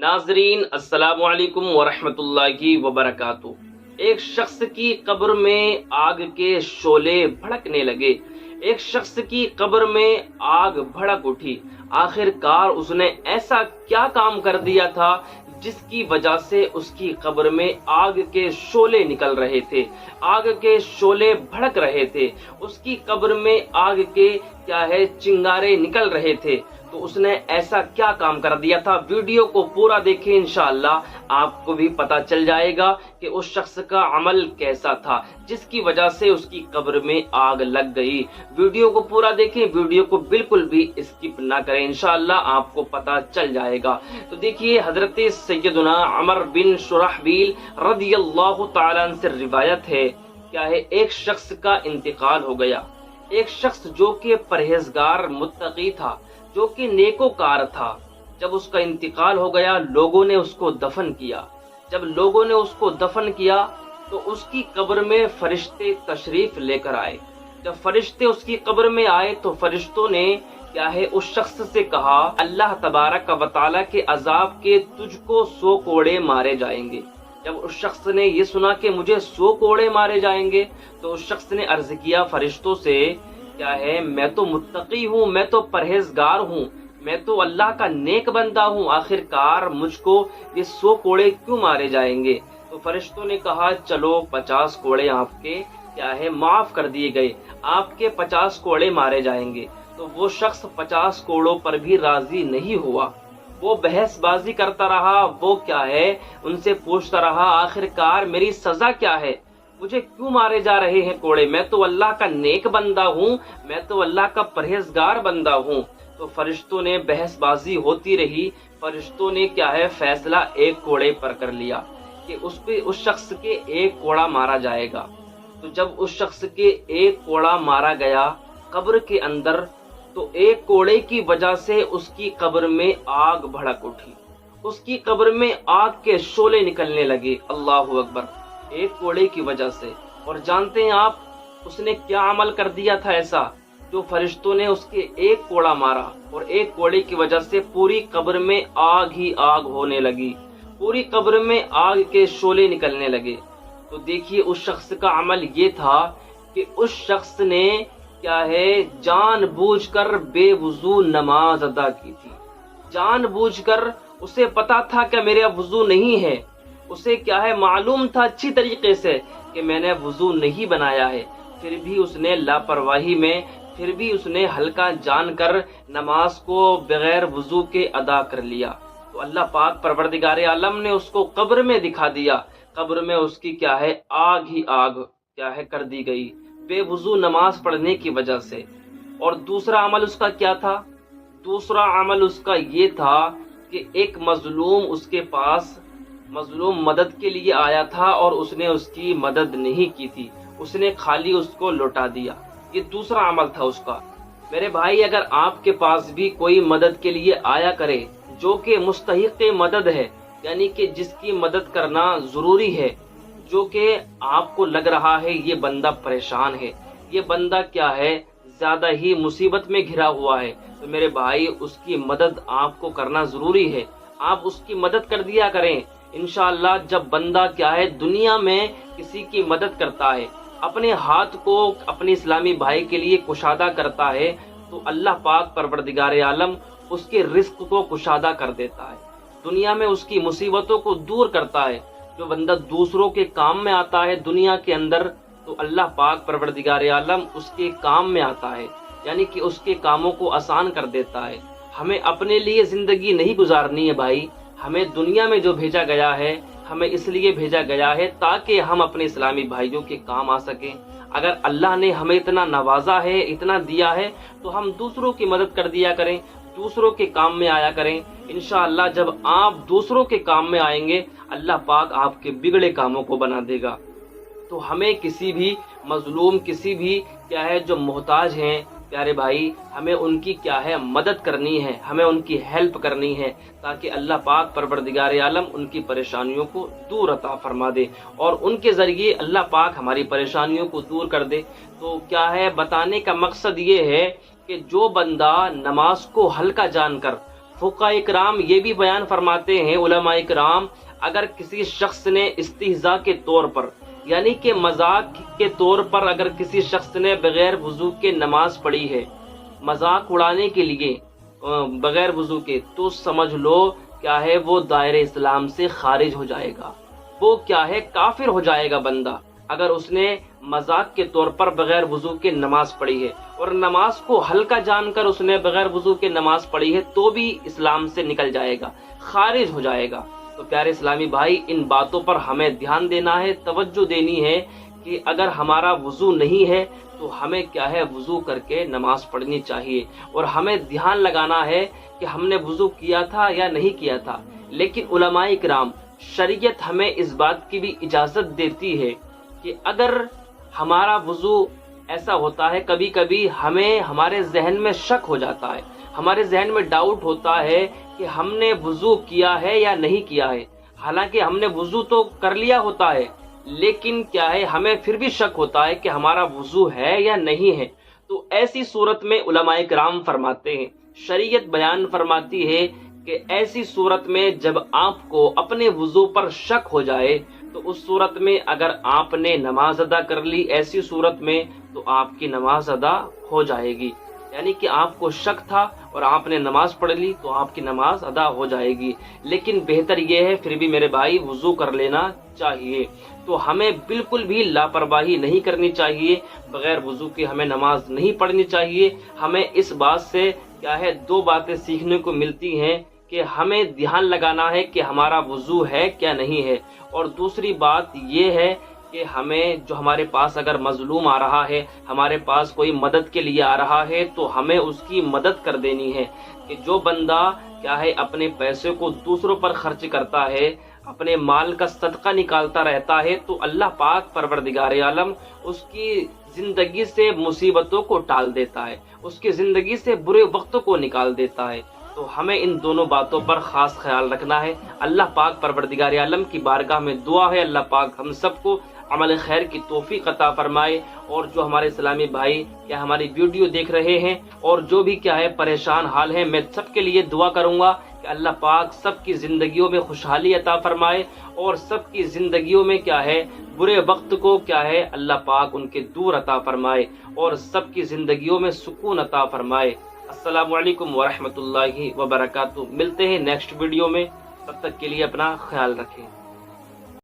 नाजरीन अस्सलाम वालेकुम वरहमतुल्लाहि वबरकातुह। एक शख्स की कब्र में आग के शोले भड़कने लगे। एक शख्स की कब्र में आग भड़क उठी। आखिरकार उसने ऐसा क्या काम कर दिया था जिसकी वजह से उसकी कब्र में आग के शोले निकल रहे थे, आग के शोले भड़क रहे थे, उसकी कब्र में आग के चिंगारे निकल रहे थे। तो उसने ऐसा क्या काम कर दिया था? वीडियो को पूरा देखें, इंशाअल्लाह आपको भी पता चल जाएगा कि उस शख्स का अमल कैसा था जिसकी वजह से उसकी कब्र में आग लग गई। वीडियो को पूरा देखें, वीडियो को बिल्कुल भी स्किप ना करें, इंशाअल्लाह आपको पता चल जाएगा। तो देखिए, हजरत सैयदना उमर बिन शुरहबील रदियल्लाहु ताला अन्हु से रिवायत है, एक शख्स का इंतकाल हो गया। एक शख्स जो कि परहेजगार मुत्तकी था, जो कि नेकोकार था। जब उसका इंतकाल हो गया, लोगों ने उसको दफन किया। जब लोगों ने उसको दफन किया तो उसकी कब्र में फरिश्ते तशरीफ लेकर आए। जब फरिश्ते उसकी कब्र में आए तो फरिश्तों ने उस शख्स से कहा, अल्लाह तबारक व तआला के अजाब के तुझको 100 कोड़े मारे जाएंगे। जब उस शख्स ने ये सुना कि मुझे 100 कोड़े मारे जाएंगे तो उस शख्स ने अर्ज किया फरिश्तों से, मैं तो मुत्तकी हूँ, मैं तो परहेजगार हूँ, मैं तो अल्लाह का नेक बंदा हूँ, आखिरकार मुझको ये 100 कोड़े क्यों मारे जाएंगे? तो फरिश्तों ने कहा, चलो 50 कोड़े आपके माफ कर दिए गए, आपके 50 कोड़े मारे जाएंगे। तो वो शख्स 50 कोड़ों पर भी राजी नहीं हुआ। वो बहसबाजी करता रहा, वो उनसे पूछता रहा, आखिरकार मेरी सजा क्या है? मुझे क्यों मारे जा रहे हैं कोड़े? मैं तो अल्लाह का नेक बंदा हूँ, मैं तो अल्लाह का परहेजगार बंदा हूँ। तो फरिश्तों ने बहसबाजी होती रही। फरिश्तों ने फैसला एक कोड़े पर कर लिया कि उस शख्स के एक कोड़ा मारा जाएगा। तो जब उस शख्स के एक कोड़ा मारा गया कब्र के अंदर, तो एक कोड़े की वजह से उसकी कब्र में आग भड़क उठी, उसकी कब्र में आग के शोले निकलने लगे। अल्लाहु अकबर, एक कोड़े की वजह से। और जानते हैं आप उसने क्या अमल कर दिया था ऐसा, जो फरिश्तों ने उसके एक कोड़ा मारा और एक कोड़े की वजह से पूरी कब्र में आग ही आग होने लगी, पूरी कब्र में आग के शोले निकलने लगे। तो देखिए, उस शख्स का अमल ये था कि उस शख्स ने जानबूझकर बेवुजू नमाज अदा की थी। जानबूझकर, उसे पता था कि मेरा वुजू नहीं है, उसे मालूम था अच्छी तरीके से कि मैंने वुजू नहीं बनाया है, फिर भी उसने लापरवाही में, फिर भी उसने हल्का जानकर नमाज को बगैर वुजू के अदा कर लिया। तो अल्लाह पाक परवरदिगार आलम ने उसको कब्र में दिखा दिया। कब्र में उसकी आग ही आग कर दी गई, बेवुजू नमाज पढ़ने की वजह से। और दूसरा अमल उसका क्या था? दूसरा अमल उसका ये था कि एक मजलूम उसके पास मदद के लिए आया था और उसने उसकी मदद नहीं की थी, उसने खाली उसको लौटा दिया। ये दूसरा अमल था उसका। मेरे भाई, अगर आपके पास भी कोई मदद के लिए आया करे जो कि मुस्तहिक़ मदद है, यानी कि जिसकी मदद करना जरूरी है, जो कि आपको लग रहा है ये बंदा परेशान है, ये बंदा ज्यादा ही मुसीबत में घिरा हुआ है, तो मेरे भाई उसकी मदद आपको करना जरूरी है। आप उसकी मदद कर दिया करें। इंशाअल्लाह जब बंदा दुनिया में किसी की मदद करता है, अपने हाथ को अपने इस्लामी भाई के लिए कुशादा करता है, तो अल्लाह पाक परवरदिगार आलम उसके रिस्क को कुशादा कर देता है, दुनिया में उसकी मुसीबतों को दूर करता है। जो बंदा दूसरों के काम में आता है दुनिया के अंदर, तो अल्लाह पाक परवरदिगार आलम उसके काम में आता है, यानी कि उसके कामों को आसान कर देता है। हमें अपने लिए जिंदगी नहीं गुजारनी है भाई, हमें दुनिया में जो भेजा गया है, हमें इसलिए भेजा गया है ताकि हम अपने इस्लामी भाइयों के काम आ सकें। अगर अल्लाह ने हमें इतना नवाजा है, इतना दिया है, तो हम दूसरों की मदद कर दिया करें, दूसरों के काम में आया करें। इंशाअल्लाह जब आप दूसरों के काम में आएंगे, अल्लाह पाक आपके बिगड़े कामों को बना देगा। तो हमें किसी भी मजलूम, किसी भी जो मोहताज हैं प्यारे भाई, हमें उनकी मदद करनी है, हमें उनकी हेल्प करनी है, ताकि अल्लाह पाक परवरदिगार आलम उनकी परेशानियों को दूर अता फरमा दे और उनके जरिए अल्लाह पाक हमारी परेशानियों को दूर कर दे। तो बताने का मकसद ये है कि जो बंदा नमाज को हल्का जानकर फुक़हा इकराम ये भी बयान फरमाते हैं, उलमा इकराम, अगर किसी शख्स ने इस्तिहज़ा के तौर पर यानी कि मजाक के तौर पर अगर किसी शख्स ने बगैर वुज़ू के नमाज पढ़ी है, मजाक उड़ाने के लिए बगैर वुज़ू के, तो समझ लो क्या है, वो दायरे इस्लाम से खारिज हो जाएगा, वो क्या है, काफिर हो जाएगा बंदा। अगर उसने मजाक के तौर पर बगैर वुज़ू के नमाज पढ़ी है और नमाज को हल्का जानकर उसने बगैर वुज़ू के नमाज पढ़ी है, तो भी इस्लाम से निकल जाएगा, खारिज हो जाएगा। तो प्यारे इस्लामी भाई, इन बातों पर हमें ध्यान देना है, तवज्जो देनी है कि अगर हमारा वुज़ू नहीं है तो हमें क्या है, वुज़ू करके नमाज पढ़नी चाहिए और हमें ध्यान लगाना है कि हमने वुज़ू किया था या नहीं किया था। लेकिन उलमाए किराम, शरीयत हमें इस बात की भी इजाज़त देती है कि अगर हमारा वुज़ू ऐसा होता है, कभी कभी हमें हमारे जहन में शक हो जाता है, हमारे जहन में डाउट होता है कि हमने वुज़ू किया है या नहीं किया है, हालांकि हमने वुज़ू तो कर लिया होता है, लेकिन क्या है, हमें फिर भी शक होता है कि हमारा वुज़ू है या नहीं है। तो ऐसी सूरत में उलमाए किराम फरमाते हैं, शरीयत बयान फरमाती है कि ऐसी सूरत में जब आपको अपने वुज़ू पर शक हो जाए, तो उस सूरत में अगर आपने नमाज अदा कर ली ऐसी सूरत में, तो आपकी नमाज अदा हो जाएगी। यानी कि आपको शक था और आपने नमाज पढ़ ली तो आपकी नमाज अदा हो जाएगी। लेकिन बेहतर यह है, फिर भी मेरे भाई, वुज़ू कर लेना चाहिए। तो हमें बिल्कुल भी लापरवाही नहीं करनी चाहिए, बगैर वुज़ू के हमें नमाज नहीं पढ़नी चाहिए। हमें इस बात से क्या है, दो बातें सीखने को मिलती हैं कि हमें ध्यान लगाना है कि हमारा वुज़ू है क्या नहीं है, और दूसरी बात ये है कि हमें जो हमारे पास अगर मजलूम आ रहा है, हमारे पास कोई मदद के लिए आ रहा है, तो हमें उसकी मदद कर देनी है। कि जो बंदा क्या है अपने पैसे को दूसरों पर खर्च करता है, अपने माल का सदका निकालता रहता है, तो अल्लाह पाक परवरदिगार आलम उसकी जिंदगी से मुसीबतों को टाल देता है, उसकी जिंदगी से बुरे वक्तों को निकाल देता है। तो हमें इन दोनों बातों पर खास ख्याल रखना है। अल्लाह पाक परवरदिगार आलम की बारगाह में दुआ है, अल्लाह पाक हम सबको अमल खैर की तौफीक अता फरमाए। और जो हमारे इस्लामी भाई क्या हमारी वीडियो देख रहे हैं और जो भी क्या है परेशान हाल है, मैं सबके लिए दुआ करूंगा कि अल्लाह पाक सबकी जिंदगियों में खुशहाली अता फरमाए और सबकी जिंदगियों में क्या है बुरे वक्त को क्या है अल्लाह पाक उनके दूर अता फरमाए और सबकी जिंदगियों में सुकून अता फरमाए। अस्सलामु अलैकुम व रहमतुल्लाहि व बरकातुहू। मिलते हैं नेक्स्ट वीडियो में, तब तक के लिए अपना ख्याल रखें।